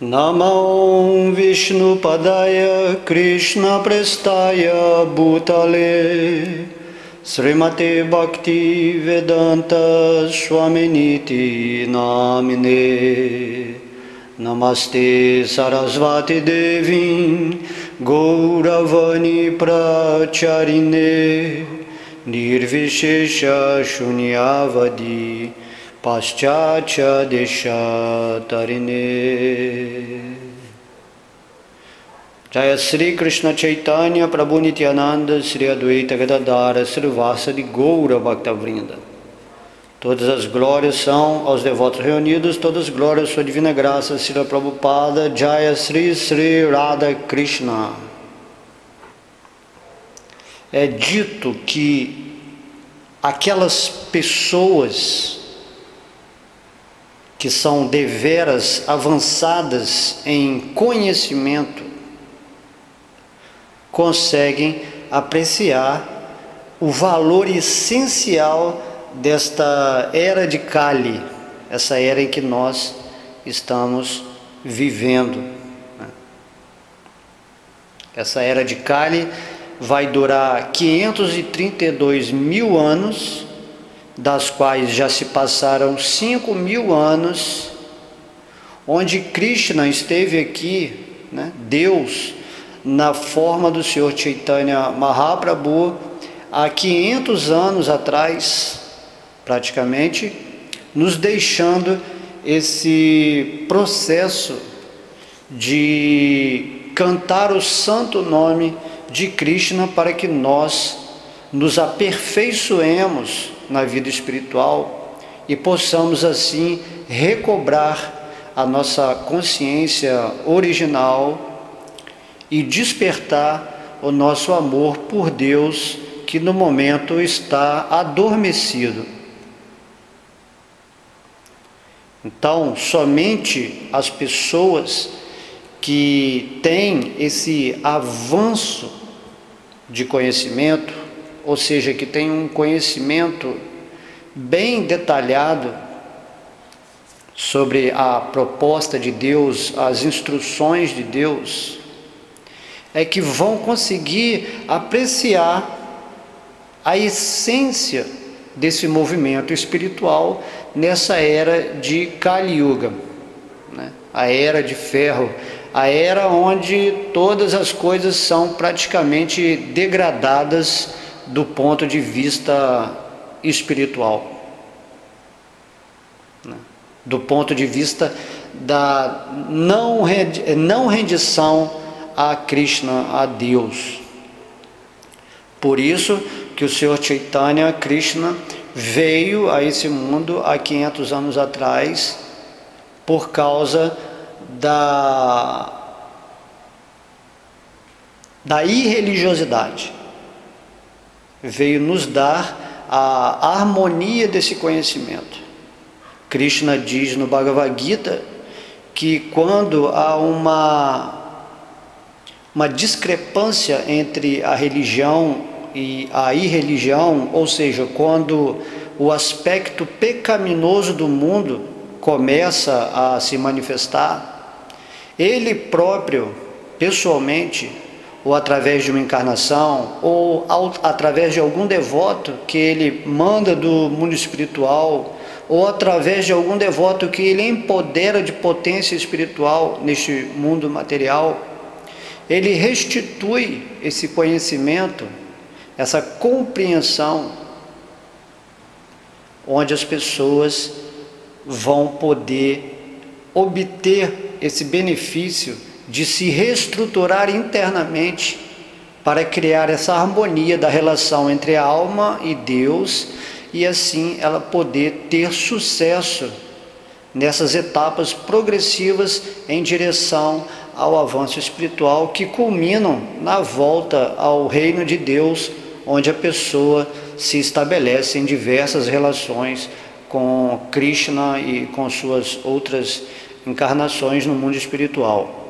Namo Vishnu Padaya Krishna Prestaya Bhutale Srimate Bhakti Vedanta Swaminiti Namine Namaste Sarasvati Devi Gauravani Pracharine Nirvishesha Shunyavadi Paschatya Deshatarine. Jaya Sri Krishna Chaitanya Prabhu Nityananda Sri Advaita Gadadara Sri Vasadi Goura Bhaktavrinda. Todas as glórias são aos devotos reunidos, todas as glórias sua divina graça, Srila Prabhupada. Jaya Sri Sri Radha Krishna. É dito que aquelas pessoas que são deveras avançadas em conhecimento conseguem apreciar o valor essencial desta era de Kali, essa era em que nós estamos vivendo. Essa era de Kali vai durar 532 mil anos, das quais já se passaram 5.000 anos, onde Krishna esteve aqui, Deus, na forma do Senhor Chaitanya Mahaprabhu, há 500 anos atrás, praticamente, nos deixando esse processo de cantar o santo nome de Krishna para que nós nos aperfeiçoemos na vida espiritual e possamos assim recobrar a nossa consciência original e despertar o nosso amor por Deus, que no momento está adormecido. Então, somente as pessoas que têm esse avanço de conhecimento, ou seja, que têm um conhecimento bem detalhado sobre a proposta de Deus, as instruções de Deus, é que vão conseguir apreciar a essência desse movimento espiritual nessa era de Kali Yuga, a era de ferro, a era onde todas as coisas são praticamente degradadas do ponto de vista espiritual, do ponto de vista da não rendição a Krishna, a Deus. Por isso que o Senhor Chaitanya Krishna veio a esse mundo há 500 anos atrás, por causa da irreligiosidade. Veio nos dar a harmonia desse conhecimento. Krishna diz no Bhagavad Gita que quando há uma discrepância entre a religião e a irreligião, ou seja, quando o aspecto pecaminoso do mundo começa a se manifestar, ele próprio, pessoalmente, ou através de uma encarnação, ou através de algum devoto que ele manda do mundo espiritual, ou através de algum devoto que ele empodera de potência espiritual neste mundo material, ele restitui esse conhecimento, essa compreensão, onde as pessoas vão poder obter esse benefício de se reestruturar internamente para criar essa harmonia da relação entre a alma e Deus, e assim ela poder ter sucesso nessas etapas progressivas em direção ao avanço espiritual, que culminam na volta ao reino de Deus, onde a pessoa se estabelece em diversas relações com Krishna e com suas outras encarnações no mundo espiritual.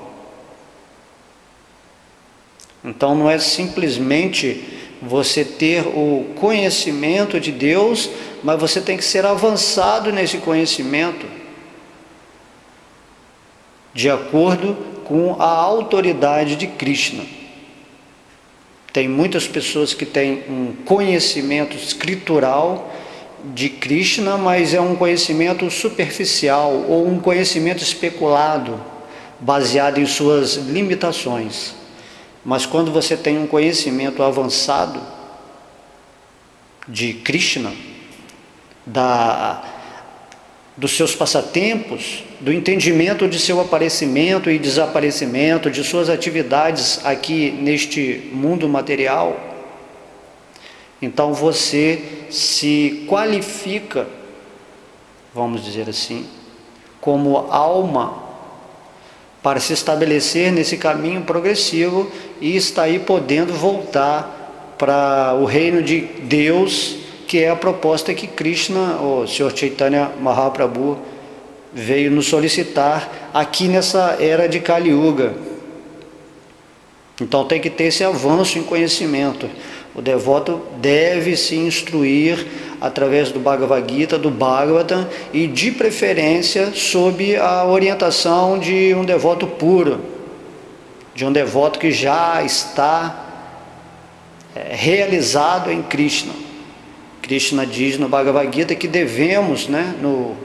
Então não é simplesmente você ter o conhecimento de Deus, mas você tem que ser avançado nesse conhecimento. de acordo com a autoridade de Krishna. Tem muitas pessoas que têm um conhecimento escritural de Krishna, mas é um conhecimento superficial ou um conhecimento especulado, baseado em suas limitações. Mas quando você tem um conhecimento avançado de Krishna, dos seus passatempos, do entendimento de seu aparecimento e desaparecimento, de suas atividades aqui neste mundo material, então você se qualifica, vamos dizer assim, como alma para se estabelecer nesse caminho progressivo e está aí podendo voltar para o reino de Deus, que é a proposta que Krishna, o Sr. Chaitanya Mahaprabhu, veio nos solicitar aqui nessa era de Kali Yuga. Então tem que ter esse avanço em conhecimento. O devoto deve se instruir através do Bhagavad Gita, do Bhagavatam, e de preferência sob a orientação de um devoto puro, de um devoto que já está realizado em Krishna. Krishna diz no Bhagavad Gita que devemos, no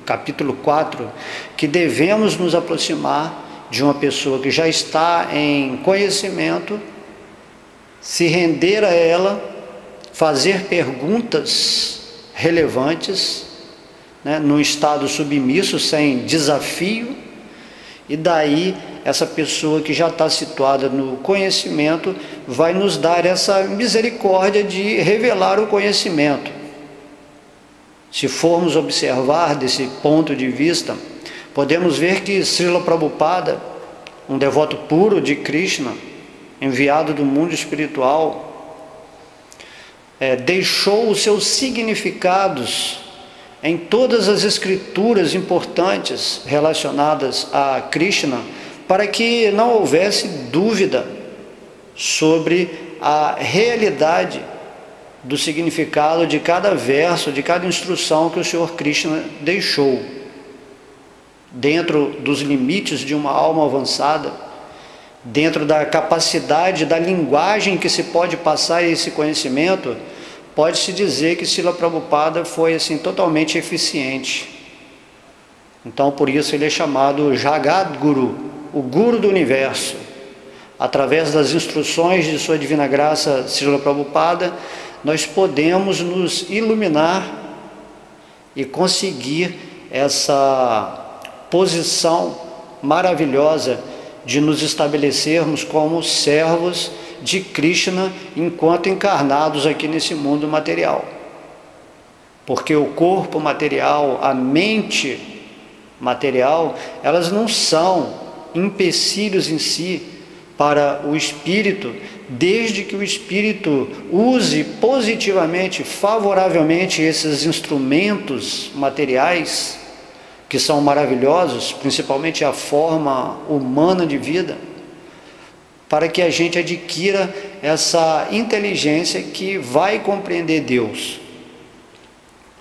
capítulo 4, que devemos nos aproximar de uma pessoa que já está em conhecimento, se render a ela, fazer perguntas relevantes, num estado submisso, sem desafio, e daí essa pessoa que já está situada no conhecimento vai nos dar essa misericórdia de revelar o conhecimento. Se formos observar desse ponto de vista, podemos ver que Srila Prabhupada, um devoto puro de Krishna, enviado do mundo espiritual, deixou os seus significados em todas as escrituras importantes relacionadas a Krishna, para que não houvesse dúvida sobre a realidade do significado de cada verso, de cada instrução que o Senhor Krishna deixou. Dentro dos limites de uma alma avançada, dentro da capacidade da linguagem que se pode passar esse conhecimento, pode-se dizer que Srila Prabhupada foi assim totalmente eficiente. Então por isso ele é chamado Jagadguru, o Guru do Universo. Através das instruções de sua divina graça Srila Prabhupada, nós podemos nos iluminar e conseguir essa posição maravilhosa de nos estabelecermos como servos de Krishna enquanto encarnados aqui nesse mundo material. Porque o corpo material, a mente material, elas não são empecilhos em si para o espírito, desde que o espírito use positivamente, favoravelmente esses instrumentos materiais, que são maravilhosos, principalmente a forma humana de vida, para que a gente adquira essa inteligência que vai compreender Deus.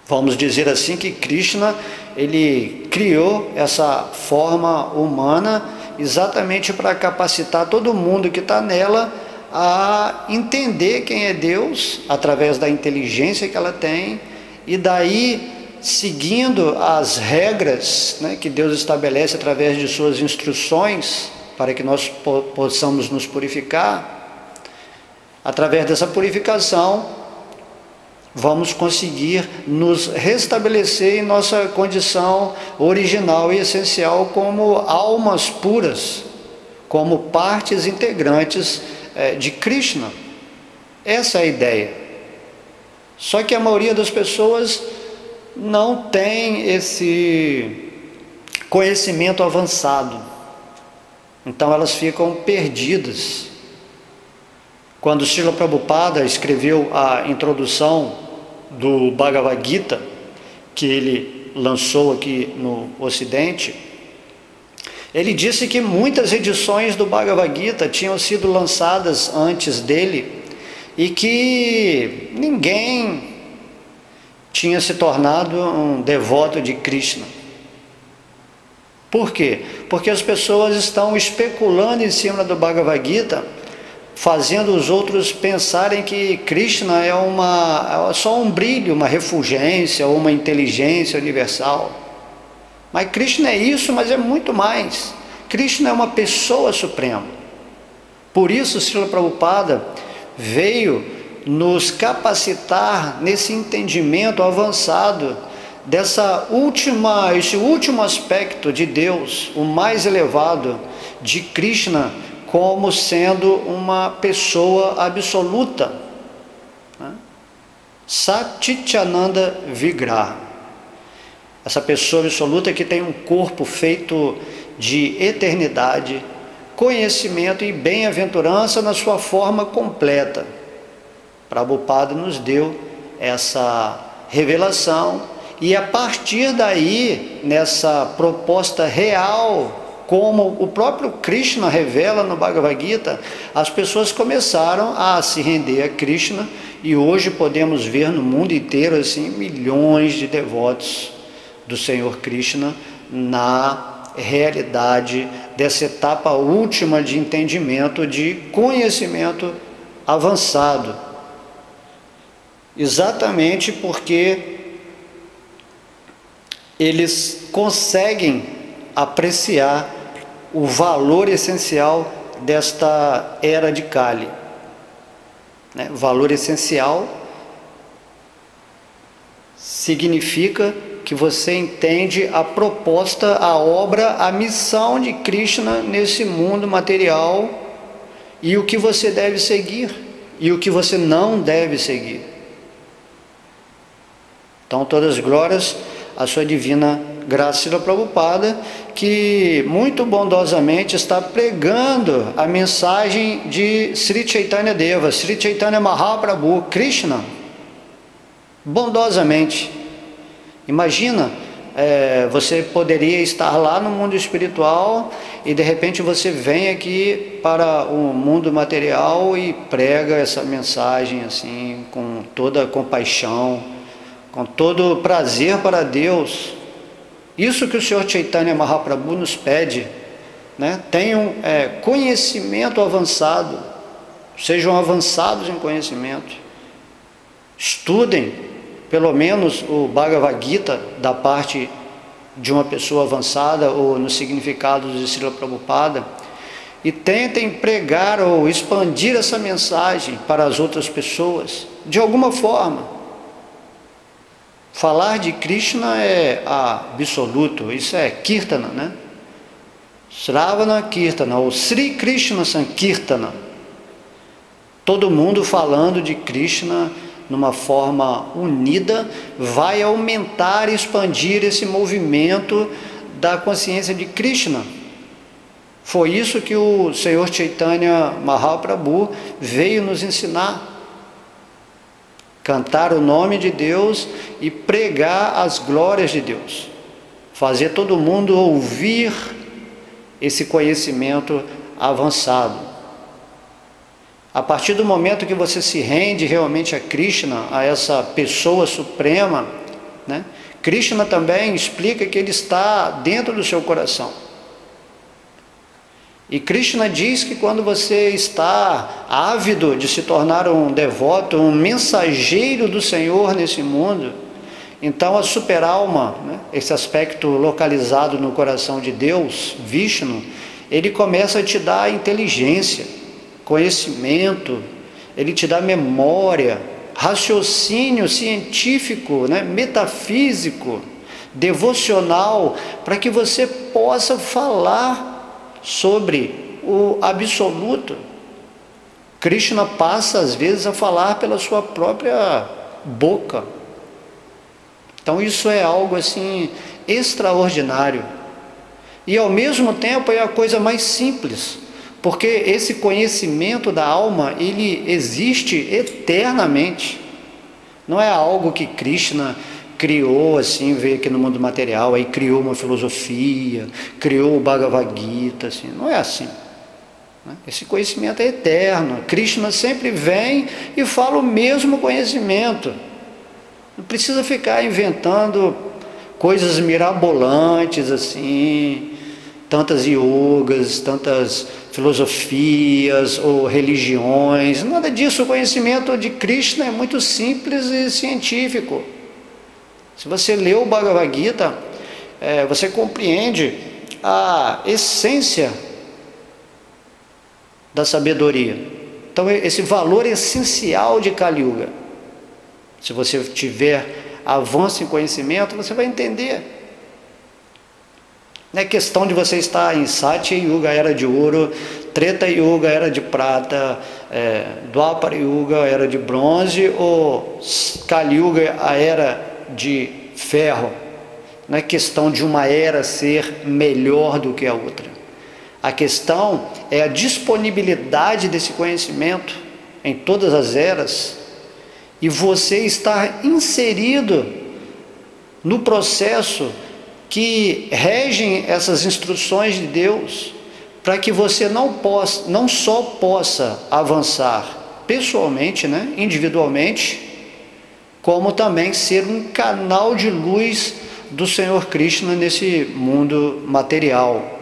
Vamos dizer assim que Krishna, ele criou essa forma humana exatamente para capacitar todo mundo que está nela a entender quem é Deus, através da inteligência que ela tem, e daí, seguindo as regras que Deus estabelece através de suas instruções, para que nós possamos nos purificar, através dessa purificação, vamos conseguir nos restabelecer em nossa condição original e essencial como almas puras, como partes integrantes de Krishna. Essa é a ideia. Só que a maioria das pessoas não tem esse conhecimento avançado. Então elas ficam perdidas. Quando Srila Prabhupada escreveu a introdução do Bhagavad Gita, que ele lançou aqui no Ocidente, ele disse que muitas edições do Bhagavad Gita tinham sido lançadas antes dele e que ninguém tinha se tornado um devoto de Krishna. Por quê? Porque as pessoas estão especulando em cima do Bhagavad Gita, fazendo os outros pensarem que Krishna é só um brilho, uma refulgência ou uma inteligência universal. Mas Krishna é isso, mas é muito mais. Krishna é uma pessoa suprema. Por isso, Srila Prabhupada veio nos capacitar nesse entendimento avançado esse último aspecto de Deus, o mais elevado, de Krishna, como sendo uma pessoa absoluta, né? Satchitananda Vigraha, essa pessoa absoluta que tem um corpo feito de eternidade, conhecimento e bem-aventurança na sua forma completa. Prabhupada nos deu essa revelação, e a partir daí, nessa proposta real, como o próprio Krishna revela no Bhagavad Gita, as pessoas começaram a se render a Krishna, e hoje podemos ver no mundo inteiro assim, milhões de devotos do Senhor Krishna na realidade dessa etapa última de entendimento, de conhecimento avançado. Exatamente porque eles conseguem apreciar o valor essencial desta era de Kali, né? Valor essencial significa que você entende a proposta, a obra, a missão de Krishna nesse mundo material, e o que você deve seguir e o que você não deve seguir. Então, todas as glórias à sua divina graça, Srila Prabhupada, que muito bondosamente está pregando a mensagem de Sri Chaitanya Deva, Sri Chaitanya Mahaprabhu, Krishna, bondosamente. Imagina, você poderia estar lá no mundo espiritual e de repente você vem aqui para o mundo material e prega essa mensagem assim, com toda a compaixão, com todo o prazer para Deus. Isso que o Senhor Chaitanya Mahaprabhu nos pede, né? Tenham conhecimento avançado, sejam avançados em conhecimento, estudem pelo menos o Bhagavad Gita da parte de uma pessoa avançada, ou nos significados de Srila Prabhupada, e tentem pregar ou expandir essa mensagem para as outras pessoas, de alguma forma. Falar de Krishna é absoluto, isso é Kirtana, né? Sravana Kirtana, ou Sri Krishna Sankirtana. Todo mundo falando de Krishna numa forma unida vai aumentar e expandir esse movimento da consciência de Krishna. Foi isso que o Senhor Chaitanya Mahaprabhu veio nos ensinar. Cantar o nome de Deus e pregar as glórias de Deus. Fazer todo mundo ouvir esse conhecimento avançado. A partir do momento que você se rende realmente a Krishna, a essa pessoa suprema, né? Krishna também explica que ele está dentro do seu coração. E Krishna diz que quando você está ávido de se tornar um devoto, um mensageiro do Senhor nesse mundo, então a superalma, né, esse aspecto localizado no coração de Deus, Vishnu, ele começa a te dar inteligência, conhecimento, ele te dá memória, raciocínio científico, né, metafísico, devocional, para que você possa falar sobre o absoluto. Krishna passa às vezes a falar pela sua própria boca. Então isso é algo assim extraordinário, e ao mesmo tempo é a coisa mais simples, porque esse conhecimento da alma, ele existe eternamente. Não é algo que Krishna criou assim, veio aqui no mundo material, aí criou uma filosofia, criou o Bhagavad Gita, assim. Não é assim, né? Esse conhecimento é eterno. Krishna sempre vem e fala o mesmo conhecimento. Não precisa ficar inventando coisas mirabolantes assim, tantas yogas, tantas filosofias ou religiões, nada disso. O conhecimento de Krishna é muito simples e científico. Se você lê o Bhagavad Gita, você compreende a essência da sabedoria. Então, esse valor essencial de Kali Yuga, se você tiver avanço em conhecimento, você vai entender. Não é questão de você estar em Satya Yuga, era de ouro, Treta Yuga, era de prata, Dwapara Yuga, era de bronze, ou Kali Yuga, a era de ferro. Não é questão de uma era ser melhor do que a outra. A questão é a disponibilidade desse conhecimento em todas as eras e você estar inserido no processo que regem essas instruções de Deus, para que você não só possa avançar pessoalmente, né, individualmente, como também ser um canal de luz do Senhor Krishna nesse mundo material.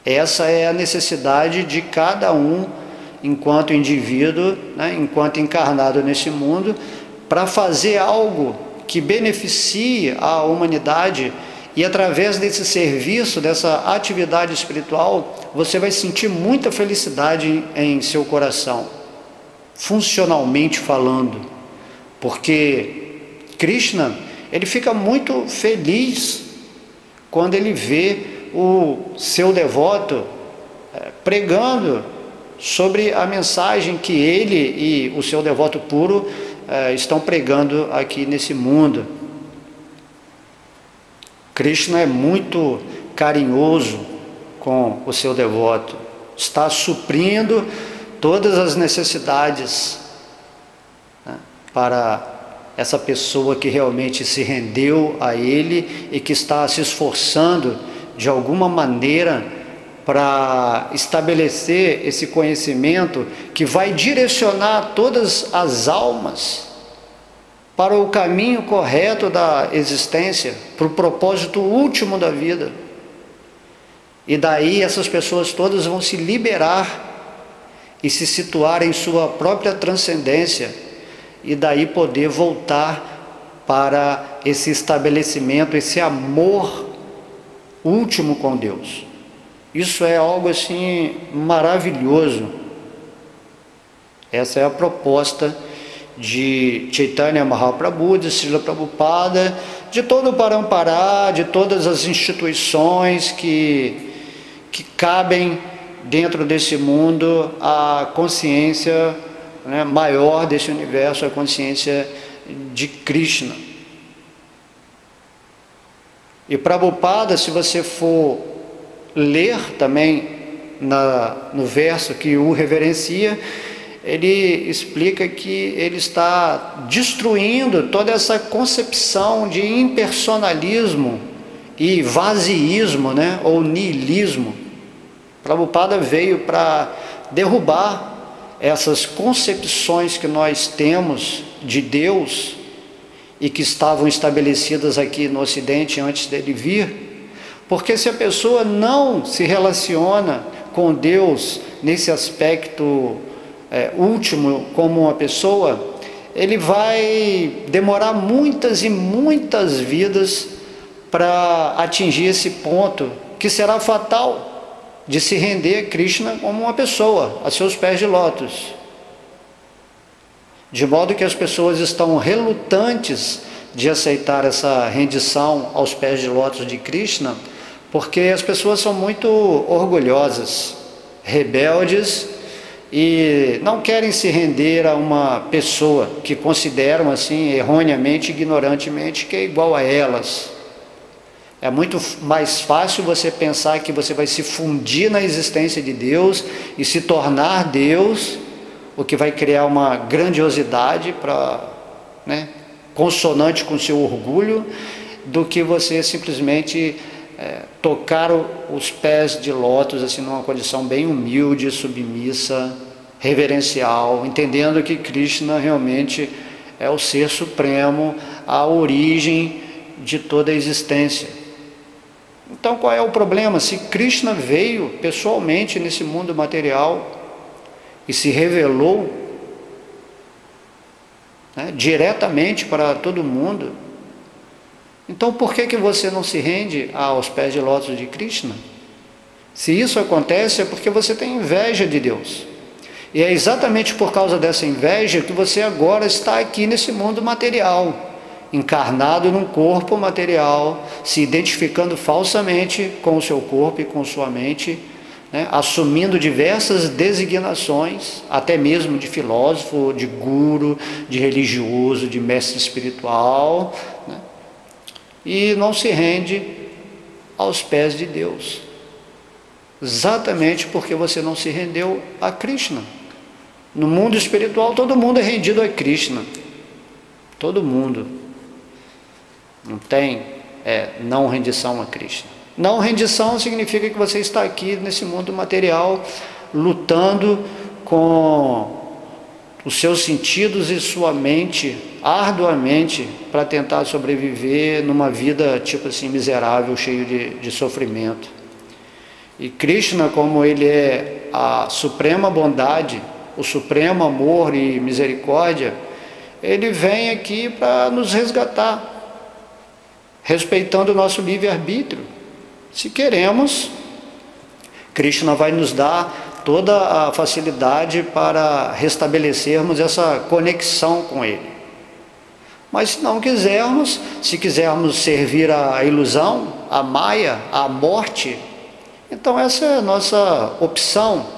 Essa é a necessidade de cada um, enquanto indivíduo, né, enquanto encarnado nesse mundo, para fazer algo que beneficie a humanidade, e através desse serviço, dessa atividade espiritual, você vai sentir muita felicidade em seu coração, funcionalmente falando, porque Krishna, ele fica muito feliz quando ele vê o seu devoto pregando sobre a mensagem que ele e o seu devoto puro estão pregando aqui nesse mundo. Krishna é muito carinhoso com o seu devoto, está suprindo todas as necessidades, né, para essa pessoa que realmente se rendeu a ele e que está se esforçando de alguma maneira para estabelecer esse conhecimento que vai direcionar todas as almas para o caminho correto da existência, para o propósito último da vida. E daí essas pessoas todas vão se liberar e se situar em sua própria transcendência, e daí poder voltar para esse estabelecimento, esse amor último com Deus. Isso é algo assim maravilhoso. Essa é a proposta de Chaitanya Mahaprabhu, de Srila Prabhupada, de todo o Parampará, de todas as instituições que cabem dentro desse mundo, a consciência, né, maior desse universo, a consciência de Krishna. E Prabhupada, se você for ler também no verso que o reverencia, ele explica que ele está destruindo toda essa concepção de impersonalismo e vaziismo, né, ou niilismo. Prabhupada veio para derrubar essas concepções que nós temos de Deus e que estavam estabelecidas aqui no Ocidente antes dele vir, porque se a pessoa não se relaciona com Deus nesse aspecto último como uma pessoa, ele vai demorar muitas e muitas vidas para atingir esse ponto que será fatal, de se render a Krishna como uma pessoa, a seus pés de lótus. De modo que as pessoas estão relutantes de aceitar essa rendição aos pés de lótus de Krishna, porque as pessoas são muito orgulhosas, rebeldes, e não querem se render a uma pessoa que consideram assim erroneamente, ignorantemente, que é igual a elas. É muito mais fácil você pensar que você vai se fundir na existência de Deus e se tornar Deus, o que vai criar uma grandiosidade consonante com seu orgulho, do que você simplesmente tocar os pés de lótus assim, numa condição bem humilde, submissa, reverencial, entendendo que Krishna realmente é o ser supremo, a origem de toda a existência. Então qual é o problema? Se Krishna veio pessoalmente nesse mundo material e se revelou, né, diretamente para todo mundo, então por que você não se rende aos pés de lótus de Krishna? Se isso acontece é porque você tem inveja de Deus. E é exatamente por causa dessa inveja que você agora está aqui nesse mundo material, encarnado num corpo material, se identificando falsamente com o seu corpo e com sua mente, né, assumindo diversas designações, até mesmo de filósofo, de guru, de religioso, de mestre espiritual, né, e não se rende aos pés de Deus, exatamente porque você não se rendeu a Krishna. No mundo espiritual todo mundo é rendido a Krishna, todo mundo. Não tem não rendição a Krishna. Não rendição significa que você está aqui nesse mundo material lutando com os seus sentidos e sua mente arduamente para tentar sobreviver numa vida tipo assim miserável, cheio de sofrimento. E Krishna, como ele é a suprema bondade, o supremo amor e misericórdia, ele vem aqui para nos resgatar, respeitando o nosso livre-arbítrio. Se queremos, Krishna vai nos dar toda a facilidade para restabelecermos essa conexão com Ele. Mas se não quisermos, se quisermos servir à ilusão, à maia, à morte, então essa é a nossa opção.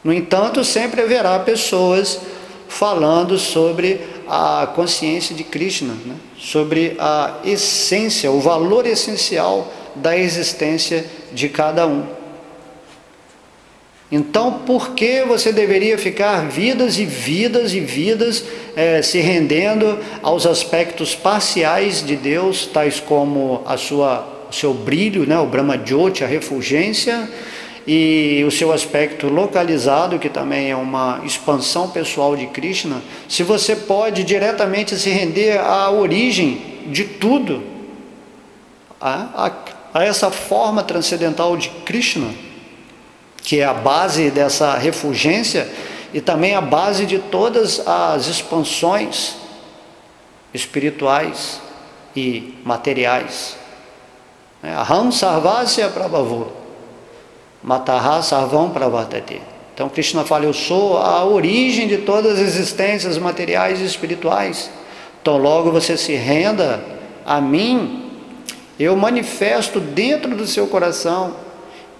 No entanto, sempre haverá pessoas falando sobre a consciência de Krishna, né? Sobre a essência, o valor essencial da existência de cada um. Então, por que você deveria ficar vidas e vidas e vidas se rendendo aos aspectos parciais de Deus, tais como o seu brilho, né? O Brahma Jyoti, a refulgência, e o seu aspecto localizado, que também é uma expansão pessoal de Krishna, se você pode diretamente se render à origem de tudo, a essa forma transcendental de Krishna, que é a base dessa refulgência e também a base de todas as expansões espirituais e materiais. Aham sarvasya prabhavo mataha sarvam pravartate. Então Krishna fala, eu sou a origem de todas as existências materiais e espirituais. Então logo você se renda a mim, eu manifesto dentro do seu coração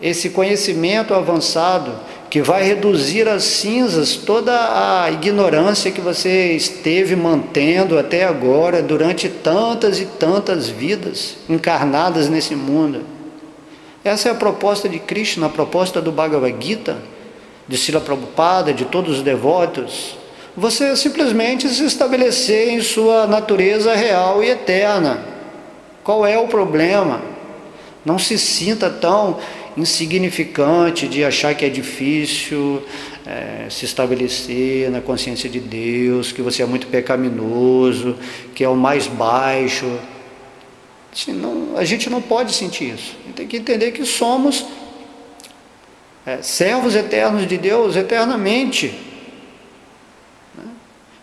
esse conhecimento avançado que vai reduzir às cinzas toda a ignorância que você esteve mantendo até agora durante tantas e tantas vidas encarnadas nesse mundo. Essa é a proposta de Krishna, a proposta do Bhagavad Gita, de Srila Prabhupada, de todos os devotos. Você simplesmente se estabelecer em sua natureza real e eterna. Qual é o problema? Não se sinta tão insignificante de achar que é difícil se estabelecer na consciência de Deus, que você é muito pecaminoso, que é o mais baixo. Assim, não, a gente não pode sentir isso. A gente tem que entender que somos servos eternos de Deus, eternamente.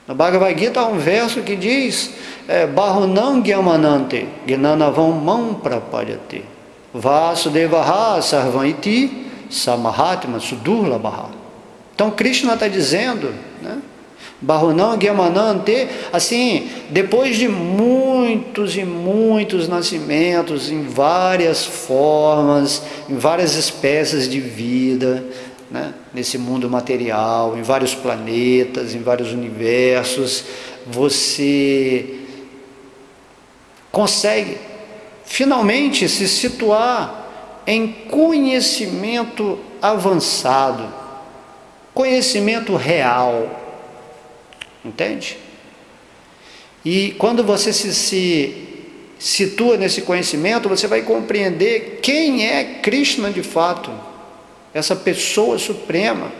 No Bhagavad Gita há um verso que diz Bahunam Gyamanante Gnanavam Mam Prapadyate Vasudevaha Sarvam Iti Samahatma Sudurlabha. Então Krishna está dizendo, né? Bahunam Gyamanante, assim, depois de muitos e muitos nascimentos em várias formas, em várias espécies de vida, né? Nesse mundo material, em vários planetas, em vários universos, você consegue finalmente se situar em conhecimento avançado, conhecimento real. Entende? E quando você se situa nesse conhecimento, você vai compreender quem é Krishna de fato, essa pessoa suprema.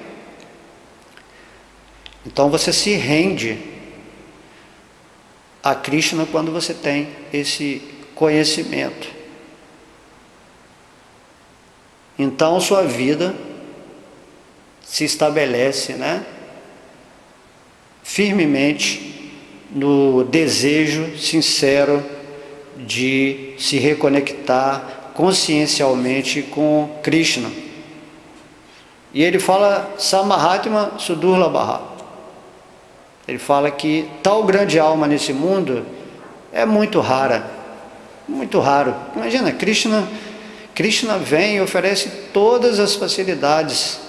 Então você se rende a Krishna quando você tem esse conhecimento. então sua vida se estabelece, né, firmemente no desejo sincero de se reconectar consciencialmente com Krishna. E ele fala Samahatma Sudurlabha. Ele fala que tal grande alma nesse mundo é muito rara, muito raro. Imagina, Krishna vem e oferece todas as facilidades.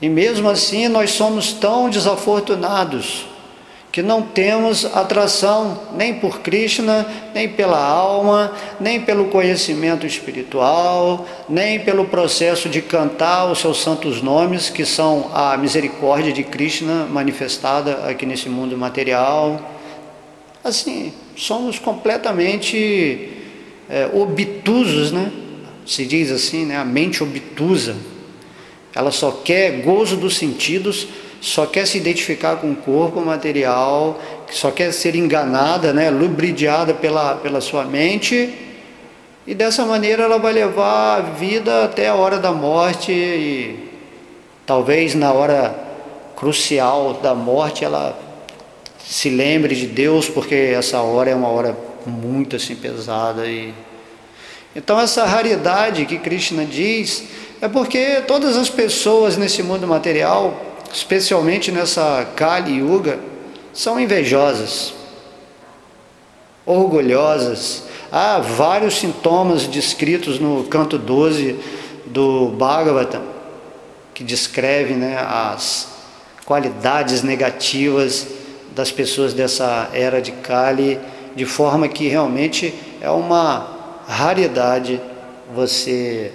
E mesmo assim nós somos tão desafortunados que não temos atração nem por Krishna, nem pela alma, nem pelo conhecimento espiritual, nem pelo processo de cantar os seus santos nomes, que são a misericórdia de Krishna manifestada aqui nesse mundo material. Assim, somos completamente obtusos, né? Se diz assim, né? A mente obtusa, ela só quer gozo dos sentidos, só quer se identificar com o corpo material, só quer ser enganada, né, lubridiada pela sua mente, e dessa maneira ela vai levar a vida até a hora da morte, e talvez na hora crucial da morte ela se lembre de Deus, porque essa hora é uma hora muito assim pesada. Então essa raridade que Krishna diz é porque todas as pessoas nesse mundo material, especialmente nessa Kali Yuga, são invejosas, orgulhosas. Há vários sintomas descritos no canto 12 do Bhagavatam, que descrevem, né, as qualidades negativas das pessoas dessa era de Kali, de forma que realmente é uma raridade você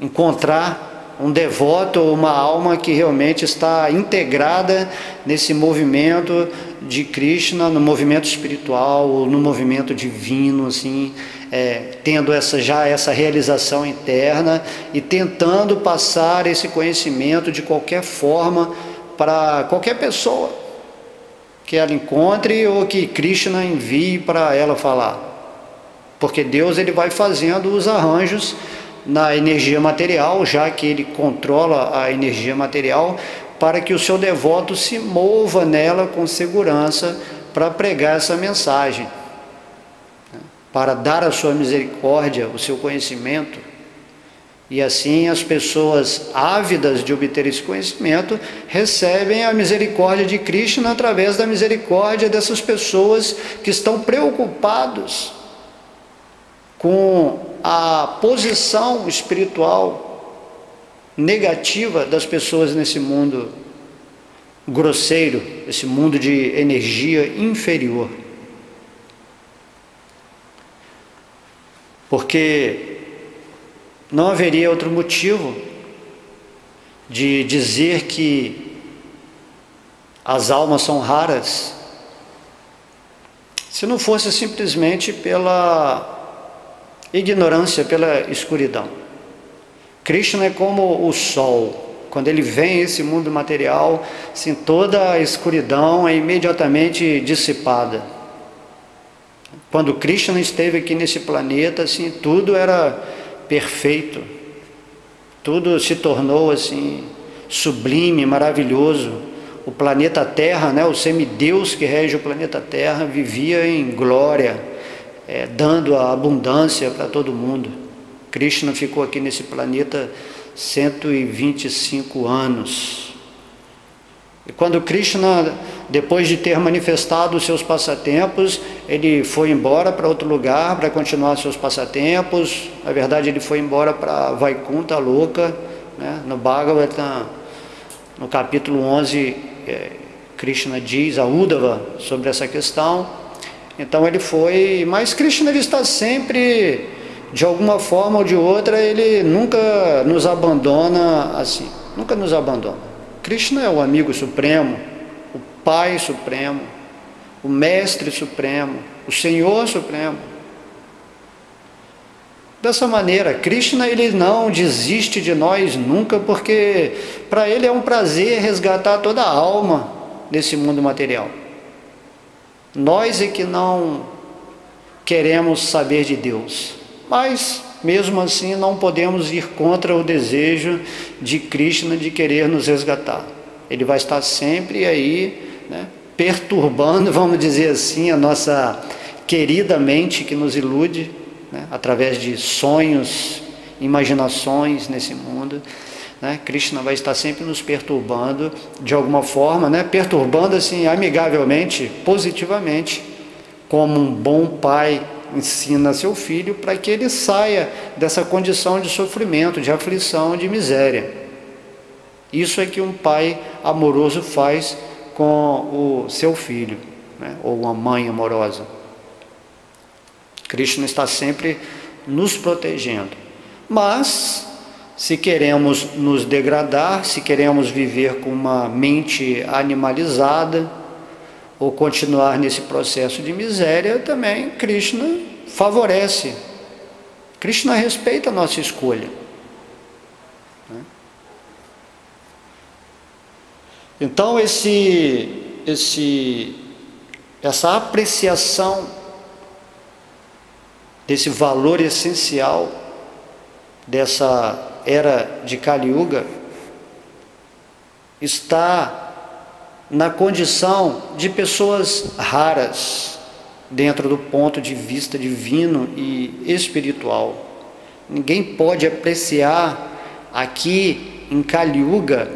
encontrar um devoto ou uma alma que realmente está integrada nesse movimento de Krishna, no movimento espiritual ou no movimento divino, assim, tendo essa realização interna e tentando passar esse conhecimento de qualquer forma para qualquer pessoa que ela encontre ou que Krishna envie para ela falar. Porque Deus, ele vai fazendo os arranjos na energia material, já que ele controla a energia material, para que o seu devoto se mova nela com segurança para pregar essa mensagem, para dar a sua misericórdia, o seu conhecimento. E assim as pessoas ávidas de obter esse conhecimento recebem a misericórdia de Krishna através da misericórdia dessas pessoas que estão preocupados com a posição espiritual negativa das pessoas nesse mundo grosseiro, esse mundo de energia inferior. Porque não haveria outro motivo de dizer que as almas são raras se não fosse simplesmente pela ignorância, pela escuridão. Krishna é como o sol. Quando ele vem a esse mundo material, assim, toda a escuridão é imediatamente dissipada. Quando Krishna esteve aqui nesse planeta, assim, tudo era perfeito, tudo se tornou assim sublime, maravilhoso. O planeta Terra, né, o semideus que rege o planeta Terra, vivia em glória, dando a abundância para todo mundo. Krishna ficou aqui nesse planeta 125 anos. E quando Krishna, depois de ter manifestado os seus passatempos, ele foi embora para outro lugar para continuar seus passatempos. Na verdade, ele foi embora para Vaikuntha Loka, né? No Bhagavatam, no capítulo 11, Krishna diz a Uddhava sobre essa questão. Então ele foi, mas Krishna, ele está sempre, de alguma forma ou de outra, ele nunca nos abandona assim, nunca nos abandona. Krishna é o amigo supremo, o Pai supremo, o Mestre supremo, o Senhor supremo. Dessa maneira, Krishna, ele não desiste de nós nunca, porque para ele é um prazer resgatar toda a alma desse mundo material. Nós é que não queremos saber de Deus, mas mesmo assim não podemos ir contra o desejo de Krishna de querer nos resgatar. Ele vai estar sempre aí, né, perturbando, vamos dizer assim, a nossa querida mente que nos ilude, né, através de sonhos, imaginações nesse mundo, né? Krishna vai estar sempre nos perturbando de alguma forma, né, perturbando assim amigavelmente, positivamente, como um bom pai ensina seu filho para que ele saia dessa condição de sofrimento, de aflição, de miséria. Isso é que um pai amoroso faz com o seu filho, né? Ou uma mãe amorosa. Krishna está sempre nos protegendo. Mas, se queremos nos degradar, se queremos viver com uma mente animalizada, ou continuar nesse processo de miséria, também Krishna favorece. Krishna respeita a nossa escolha. Então, essa apreciação desse valor essencial dessa era de Kali Yuga está na condição de pessoas raras dentro do ponto de vista divino e espiritual. Ninguém pode apreciar aqui em Kali Yuga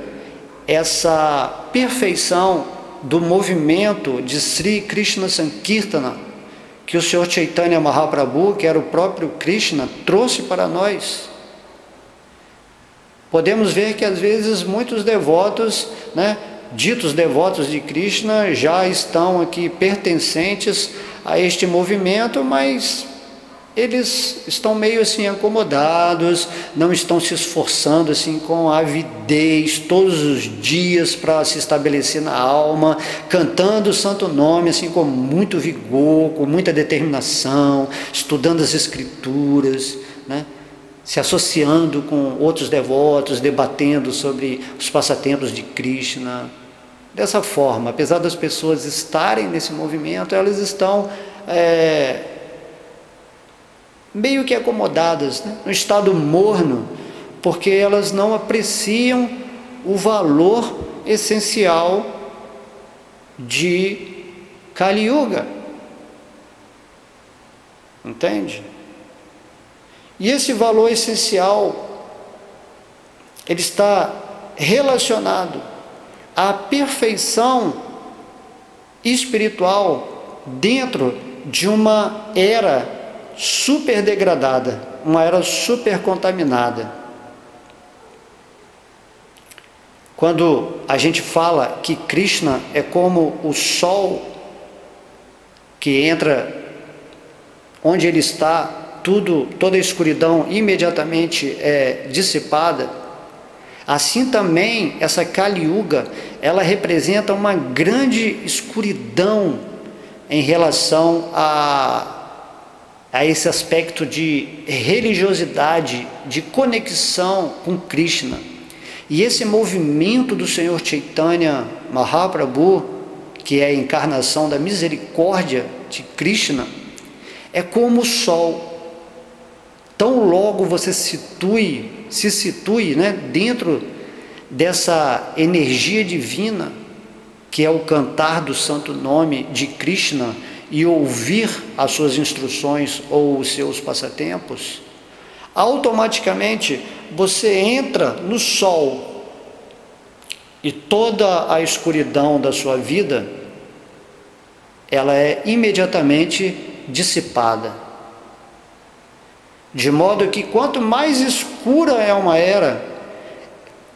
essa perfeição do movimento de Sri Krishna Sankirtana que o Senhor Chaitanya Mahaprabhu, que era o próprio Krishna, trouxe para nós. Podemos ver que às vezes muitos devotos, né, ditos devotos de Krishna, já estão aqui pertencentes a este movimento, mas eles estão meio assim acomodados, não estão se esforçando assim com avidez todos os dias para se estabelecer na alma, cantando o santo nome assim com muito vigor, com muita determinação, estudando as escrituras, né? Se associando com outros devotos, debatendo sobre os passatempos de Krishna. Dessa forma, apesar das pessoas estarem nesse movimento, elas estão meio que acomodadas, né, no estado morno, porque elas não apreciam o valor essencial de Kali Yuga. Entende? E esse valor essencial, ele está relacionado à perfeição espiritual dentro de uma era super degradada, uma era super contaminada. Quando a gente fala que Krishna é como o sol que entra onde ele está, toda a escuridão imediatamente é dissipada, assim também essa Kali Yuga, ela representa uma grande escuridão em relação a esse aspecto de religiosidade, de conexão com Krishna. E esse movimento do Senhor Chaitanya Mahaprabhu, que é a encarnação da misericórdia de Krishna, é como o sol. Tão logo você se situe, né, dentro dessa energia divina, que é o cantar do santo nome de Krishna, e ouvir as suas instruções ou os seus passatempos, automaticamente você entra no sol e toda a escuridão da sua vida, ela é imediatamente dissipada. De modo que quanto mais escura é uma era,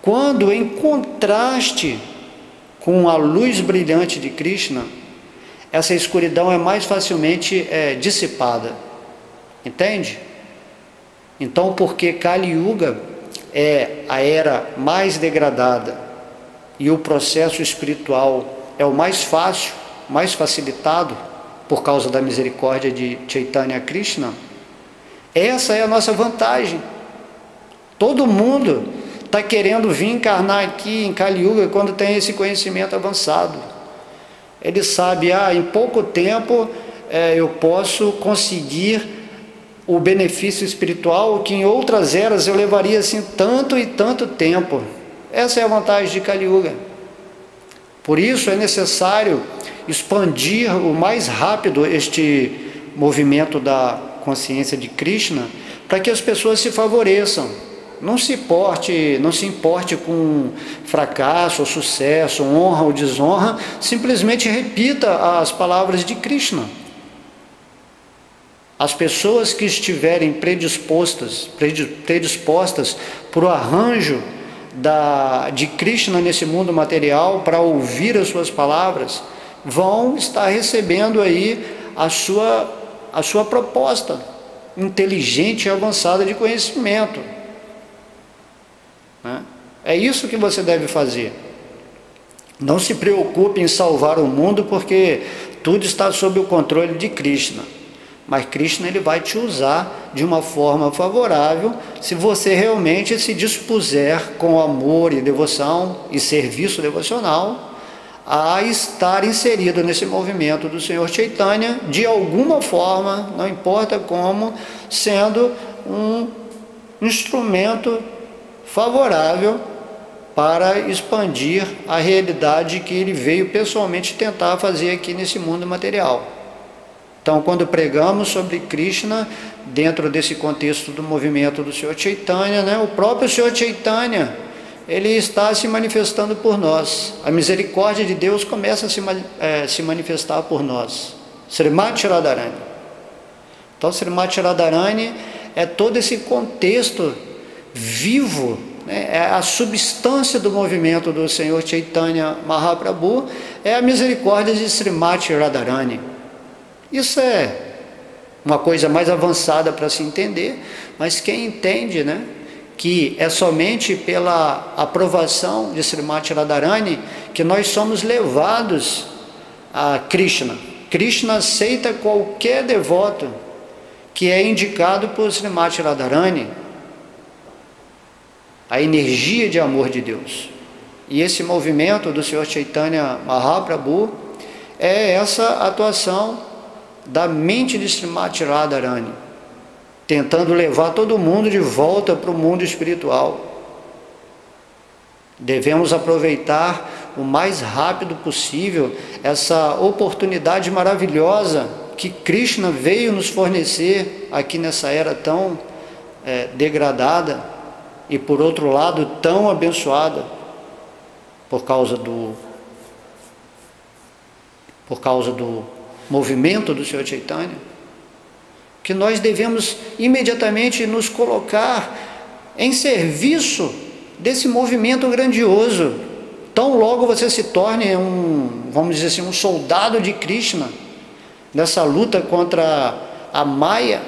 quando em contraste com a luz brilhante de Krishna, essa escuridão é mais facilmente dissipada. Entende? Então, porque Kali Yuga é a era mais degradada e o processo espiritual é o mais fácil, mais facilitado por causa da misericórdia de Chaitanya Krishna, essa é a nossa vantagem. Todo mundo está querendo vir encarnar aqui em Kali Yuga quando tem esse conhecimento avançado. Ele sabe, em pouco tempo eu posso conseguir o benefício espiritual que em outras eras eu levaria assim tanto e tanto tempo. Essa é a vantagem de Kali Yuga. Por isso é necessário expandir o mais rápido este movimento da consciência de Krishna, para que as pessoas se favoreçam. Não se importe com fracasso ou sucesso, honra ou desonra, simplesmente repita as palavras de Krishna. As pessoas que estiverem predispostas para o arranjo de Krishna nesse mundo material, para ouvir as suas palavras, vão estar recebendo aí a sua proposta inteligente e avançada de conhecimento. É isso que você deve fazer. Não se preocupe em salvar o mundo, porque tudo está sob o controle de Krishna. Mas Krishna, ele vai te usar de uma forma favorável, se você realmente se dispuser com amor e devoção e serviço devocional a estar inserido nesse movimento do Senhor Chaitanya, de alguma forma, não importa como, sendo um instrumento favorável para expandir a realidade que ele veio pessoalmente tentar fazer aqui nesse mundo material. Então, quando pregamos sobre Krishna, dentro desse contexto do movimento do Senhor Chaitanya, o próprio Senhor Chaitanya, ele está se manifestando por nós. A misericórdia de Deus começa a se manifestar por nós. Srimati Radharani. Então, Srimati Radharani é todo esse contexto vivo, é a substância do movimento do Senhor Chaitanya Mahaprabhu, é a misericórdia de Srimati Radharani. Isso é uma coisa mais avançada para se entender, mas quem entende, que é somente pela aprovação de Srimati Radharani que nós somos levados a Krishna. Krishna aceita qualquer devoto que é indicado por Srimati Radharani, a energia de amor de Deus. E esse movimento do Senhor Chaitanya Mahaprabhu é essa atuação da mente de Srimati Radharani, tentando levar todo mundo de volta para o mundo espiritual. Devemos aproveitar o mais rápido possível essa oportunidade maravilhosa que Krishna veio nos fornecer aqui nessa era tão degradada e, por outro lado, tão abençoada por causa do movimento do Senhor Chaitanya, que nós devemos imediatamente nos colocar em serviço desse movimento grandioso. Tão logo você se torne vamos dizer assim, um soldado de Krishna, nessa luta contra a Maya,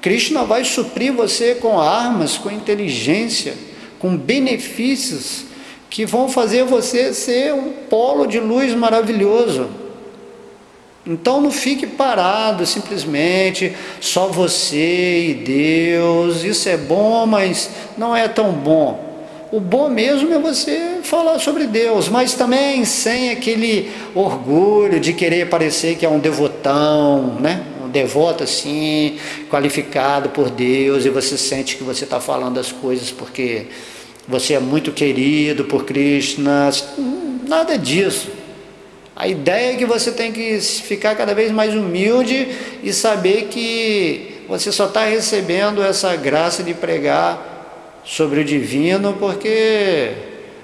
Krishna vai suprir você com armas, com inteligência, com benefícios que vão fazer você ser um polo de luz maravilhoso. Então não fique parado simplesmente, só você e Deus, isso é bom, mas não é tão bom. O bom mesmo é você falar sobre Deus, mas também sem aquele orgulho de querer parecer que é um devotão, um devoto assim, qualificado por Deus, e você sente que você está falando as coisas porque você é muito querido por Krishna. Nada disso. A ideia é que você tem que ficar cada vez mais humilde e saber que você só está recebendo essa graça de pregar sobre o divino porque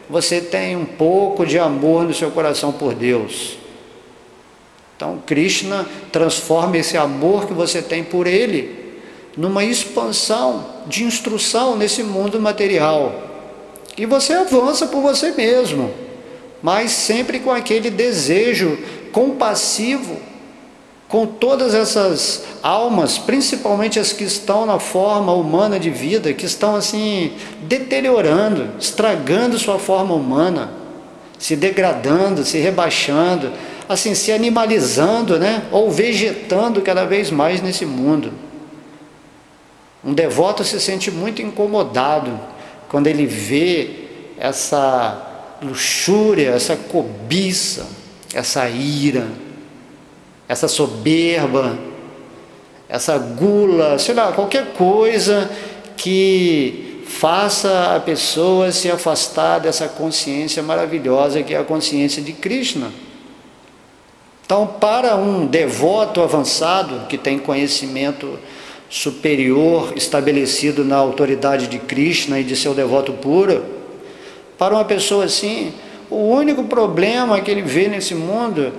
você tem um pouco de amor no seu coração por Deus. Então Krishna transforma esse amor que você tem por Ele numa expansão de instrução nesse mundo material. E você avança por você mesmo, mas sempre com aquele desejo compassivo com todas essas almas, principalmente as que estão na forma humana de vida, que estão assim deteriorando, estragando sua forma humana, se degradando, se rebaixando, assim se animalizando, ou vegetando cada vez mais nesse mundo. Um devoto se sente muito incomodado quando ele vê essa luxúria, essa cobiça, essa ira, essa soberba, essa gula, sei lá, qualquer coisa que faça a pessoa se afastar dessa consciência maravilhosa que é a consciência de Krishna. Então, para um devoto avançado, que tem conhecimento superior estabelecido na autoridade de Krishna e de seu devoto puro, para uma pessoa assim, o único problema que ele vê nesse mundo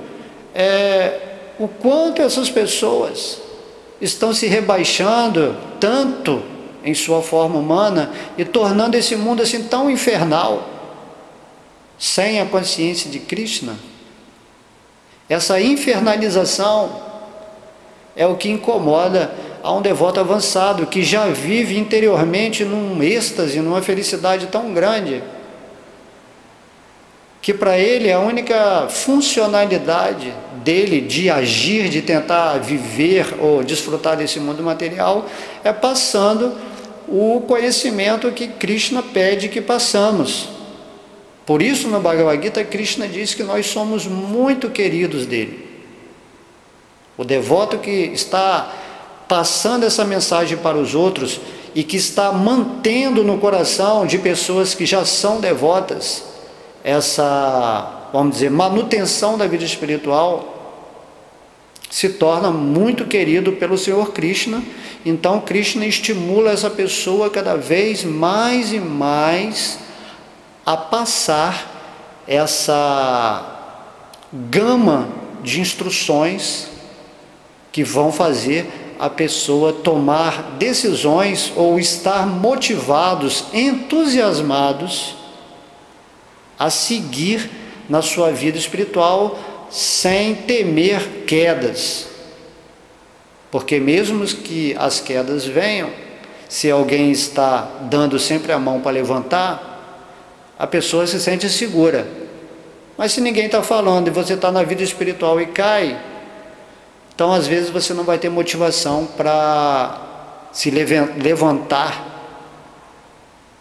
é o quanto essas pessoas estão se rebaixando tanto em sua forma humana e tornando esse mundo assim tão infernal, sem a consciência de Krishna. Essa infernalização é o que incomoda a um devoto avançado, que já vive interiormente num êxtase, numa felicidade tão grande, que para ele a única funcionalidade dele de agir, de tentar viver ou desfrutar desse mundo material, é passando o conhecimento que Krishna pede que passamos. Por isso, no Bhagavad Gita, Krishna diz que nós somos muito queridos dele. O devoto que está passando essa mensagem para os outros e que está mantendo no coração de pessoas que já são devotas essa, vamos dizer, manutenção da vida espiritual, se torna muito querido pelo Senhor Krishna. Então Krishna estimula essa pessoa cada vez mais e mais a passar essa gama de instruções que vão fazer a pessoa tomar decisões ou estar motivados, entusiasmados a seguir na sua vida espiritual sem temer quedas. Porque mesmo que as quedas venham, se alguém está dando sempre a mão para levantar, a pessoa se sente segura. Mas se ninguém está falando e você está na vida espiritual e cai, então às vezes você não vai ter motivação para se levantar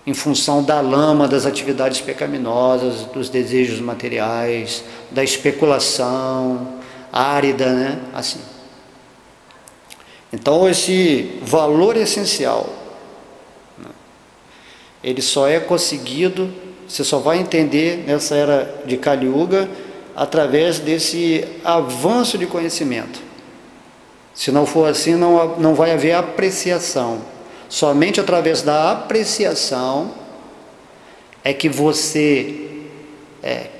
em função da lama das atividades pecaminosas, dos desejos materiais, da especulação árida, né? Assim. Então esse valor essencial, né, ele só é conseguido, você só vai entender nessa era de Kali Yuga através desse avanço de conhecimento. Se não for assim, não vai haver apreciação. Somente através da apreciação é que você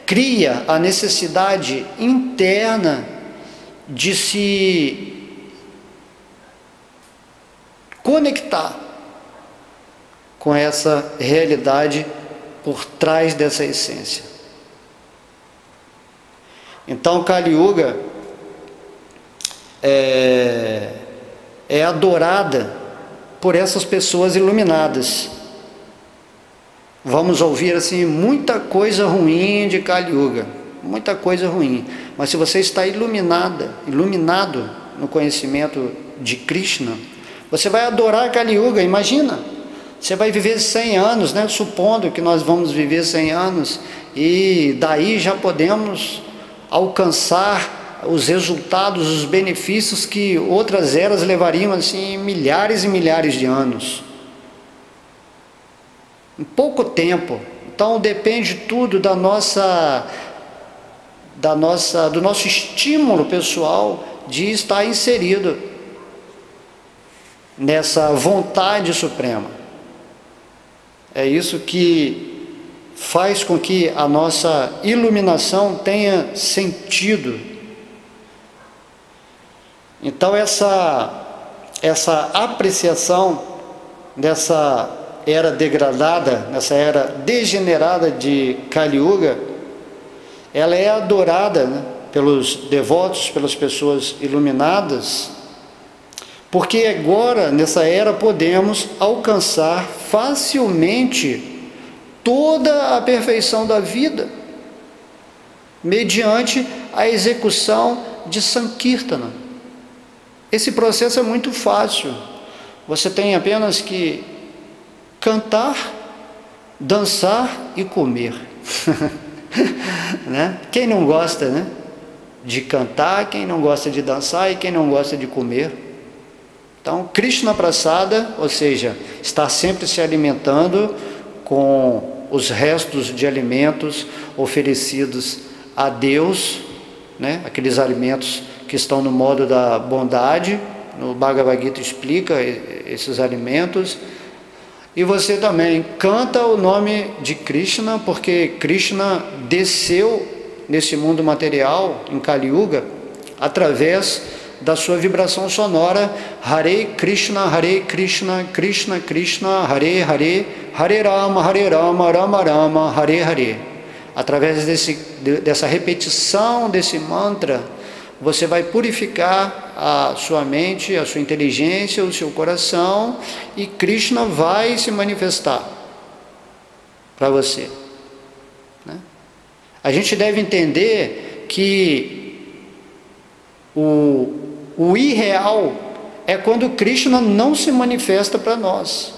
cria a necessidade interna de se conectar com essa realidade por trás dessa essência. Então Kali Yuga é adorada por essas pessoas iluminadas. Vamos ouvir assim muita coisa ruim de Kali Yuga, muita coisa ruim, mas se você está iluminado no conhecimento de Krishna, você vai adorar Kali Yuga. Imagina, você vai viver 100 anos, né? Supondo que nós vamos viver 100 anos, e daí já podemos alcançar os resultados, os benefícios que outras eras levariam assim milhares e milhares de anos. Em pouco tempo. Então depende tudo do nosso estímulo pessoal de estar inserido nessa vontade suprema. É isso que faz com que a nossa iluminação tenha sentido. Então essa apreciação dessa era degradada, nessa era degenerada de Kali Yuga, ela é adorada, né, pelos devotos, pelas pessoas iluminadas, porque agora nessa era podemos alcançar facilmente toda a perfeição da vida mediante a execução de Sankirtana. Esse processo é muito fácil. Você tem apenas que cantar, dançar e comer. Né? Quem não gosta, né, de cantar, quem não gosta de dançar e quem não gosta de comer? Então, Krishna Prasada, ou seja, estar sempre se alimentando com os restos de alimentos oferecidos a Deus, né? Aqueles alimentos que estão no modo da bondade, no Bhagavad Gita explica esses alimentos. E você também canta o nome de Krishna, porque Krishna desceu nesse mundo material, em Kali Yuga, através da sua vibração sonora, Hare Krishna, Krishna Krishna, Hare Hare, Hare Rama, Rama Rama, Hare Hare. Através dessa repetição desse mantra, você vai purificar a sua mente, a sua inteligência, o seu coração, e Krishna vai se manifestar para você, né? A gente deve entender que o irreal é quando Krishna não se manifesta para nós,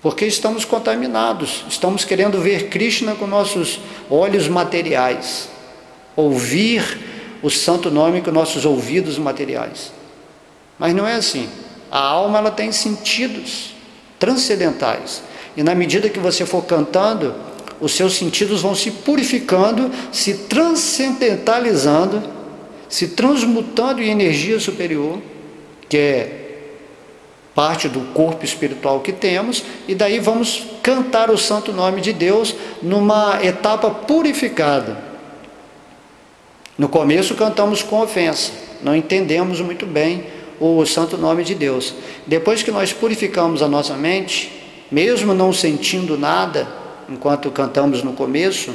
porque estamos contaminados, estamos querendo ver Krishna com nossos olhos materiais, ouvir o santo nome com nossos ouvidos materiais. Mas não é assim. A alma, ela tem sentidos transcendentais, e na medida que você for cantando, os seus sentidos vão se purificando, se transcendentalizando, se transmutando em energia superior, que é parte do corpo espiritual que temos, e daí vamos cantar o santo nome de Deus numa etapa purificada. No começo cantamos com ofensa, não entendemos muito bem o santo nome de Deus. Depois que nós purificamos a nossa mente, mesmo não sentindo nada, enquanto cantamos no começo,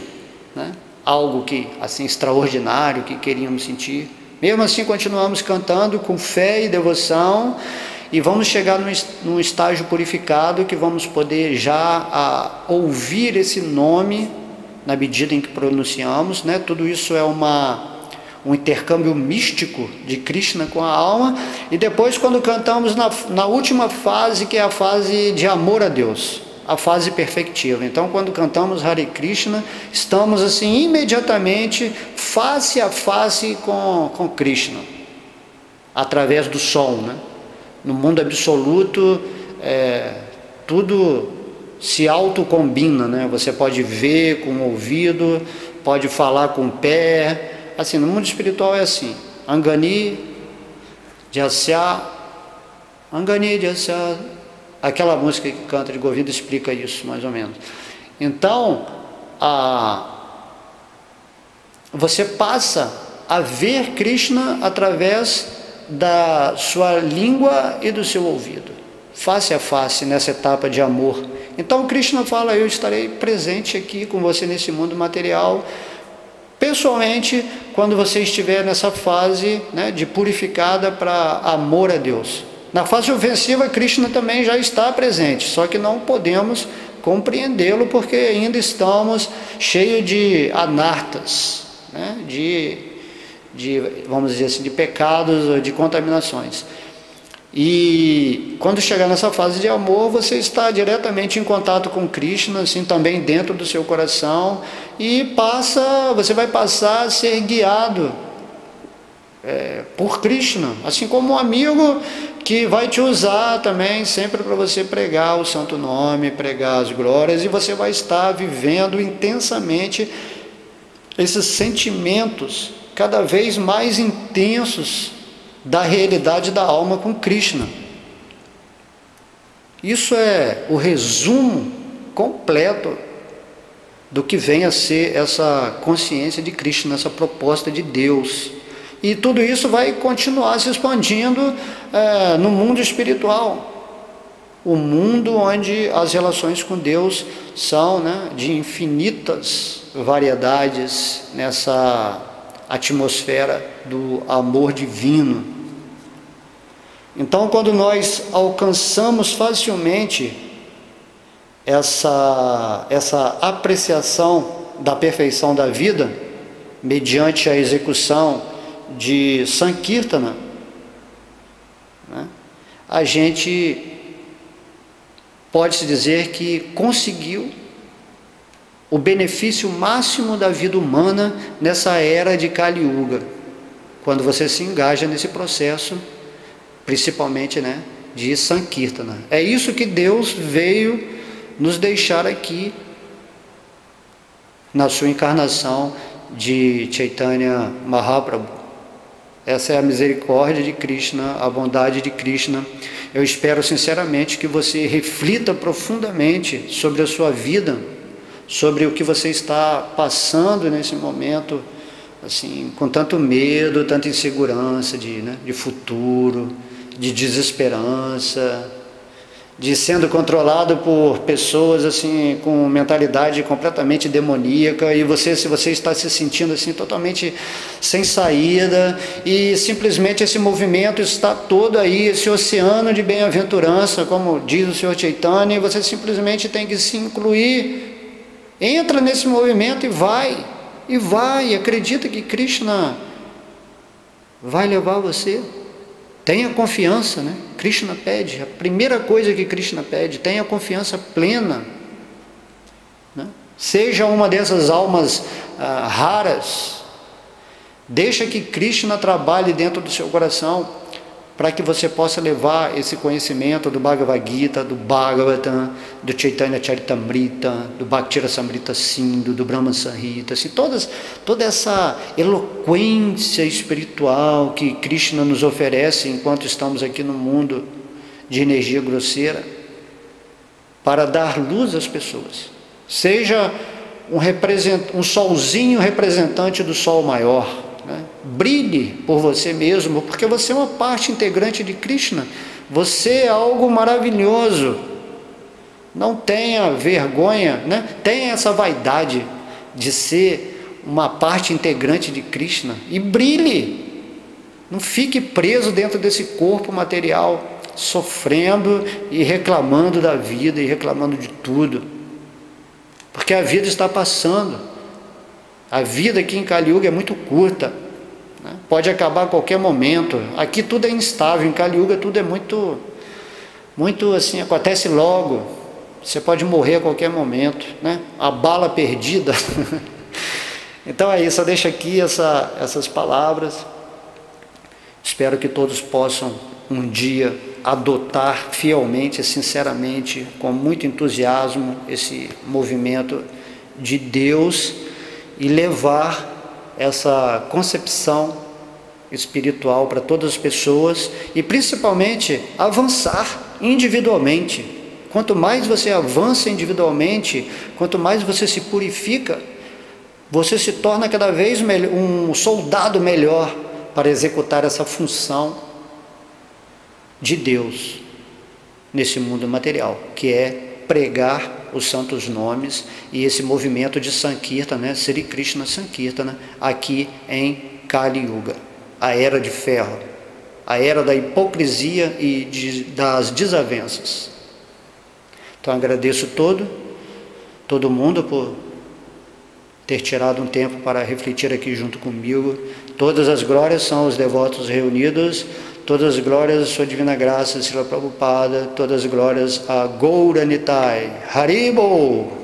né, algo que assim extraordinário que queríamos sentir, mesmo assim continuamos cantando com fé e devoção, e vamos chegar num estágio purificado que vamos poder já ouvir esse nome na medida em que pronunciamos, né? Tudo isso é um intercâmbio místico de Krishna com a alma. E depois, quando cantamos na última fase, que é a fase de amor a Deus, a fase perfectiva. Então, quando cantamos Hare Krishna, estamos assim imediatamente face a face com Krishna, através do som, né? No mundo absoluto, tudo se autocombina, né? Você pode ver com o ouvido, pode falar com o pé. Assim, no mundo espiritual é assim. Angani Jasya, aquela música que canta de Govinda explica isso, mais ou menos. Então, você passa a ver Krishna através da sua língua e do seu ouvido, face a face, nessa etapa de amor. Então Krishna fala: eu estarei presente aqui com você nesse mundo material, pessoalmente, quando você estiver nessa fase, né, de purificada para amor a Deus. Na fase ofensiva, Krishna também já está presente, só que não podemos compreendê-lo, porque ainda estamos cheios de anartas, né, vamos dizer assim, de pecados, de contaminações. E quando chegar nessa fase de amor, você está diretamente em contato com Krishna, assim, também dentro do seu coração, e você vai passar a ser guiado por Krishna, assim como um amigo que vai te usar também sempre para você pregar o santo nome, pregar as glórias, e você vai estar vivendo intensamente esses sentimentos cada vez mais intensos da realidade da alma com Krishna. Isso é o resumo completo do que vem a ser essa consciência de Krishna, essa proposta de Deus. E tudo isso vai continuar se expandindo no mundo espiritual, o mundo onde as relações com Deus são, né, de infinitas variedades, nessa atmosfera do amor divino. Então, quando nós alcançamos facilmente essa apreciação da perfeição da vida, mediante a execução de Sankirtana, né, a gente pode-se dizer que conseguiu o benefício máximo da vida humana nessa era de Kali Yuga, quando você se engaja nesse processo principalmente, né, de Sankirtana. É isso que Deus veio nos deixar aqui na sua encarnação de Chaitanya Mahaprabhu. Essa é a misericórdia de Krishna, a bondade de Krishna. Eu espero sinceramente que você reflita profundamente sobre a sua vida, sobre o que você está passando nesse momento, assim, com tanto medo, tanta insegurança de futuro, de desesperança, de sendo controlado por pessoas assim com mentalidade completamente demoníaca, e se você está se sentindo assim totalmente sem saída, e simplesmente esse movimento está todo aí, esse oceano de bem-aventurança, como diz o Senhor Chaitanya, e você simplesmente tem que se incluir, entra nesse movimento e vai, acredita que Krishna vai levar você. Tenha confiança, né? Krishna pede, a primeira coisa que Krishna pede, tenha confiança plena, né? Seja uma dessas almas raras, deixa que Krishna trabalhe dentro do seu coração, para que você possa levar esse conhecimento do Bhagavad Gita, do Bhagavatam, do Chaitanya Charitamrita, do Bhakti-rasamrita Sindhu, do Brahma Samhita, assim, toda essa eloquência espiritual que Krishna nos oferece enquanto estamos aqui no mundo de energia grosseira, para dar luz às pessoas. Seja um solzinho representante do sol maior, né? Brilhe por você mesmo, porque você é uma parte integrante de Krishna, você é algo maravilhoso. Não tenha vergonha, né? Tenha essa vaidade de ser uma parte integrante de Krishna e brilhe. Não fique preso dentro desse corpo material, sofrendo e reclamando da vida e reclamando de tudo, porque a vida está passando. A vida aqui em Kali Yuga é muito curta, né? Pode acabar a qualquer momento. Aqui tudo é instável, em Kali Yuga tudo é muito assim, acontece logo. Você pode morrer a qualquer momento, né? A bala perdida. Então é isso, eu deixo aqui essas palavras. Espero que todos possam um dia adotar fielmente, sinceramente, com muito entusiasmo, esse movimento de Deus e levar essa concepção espiritual para todas as pessoas e principalmente avançar individualmente. Quanto mais você avança individualmente, quanto mais você se purifica, você se torna cada vez um soldado melhor para executar essa função de Deus nesse mundo material, que é pregar os santos nomes e esse movimento de Sankirtana, né? Sri Krishna Sankirtana, aqui em Kali Yuga, a era de ferro, a era da hipocrisia e das desavenças. Então agradeço todo mundo por ter tirado um tempo para refletir aqui junto comigo. Todas as glórias são aos devotos reunidos, todas as glórias à sua divina graça, Srila Prabhupada, todas as glórias a Gaura Nitai. Haribol!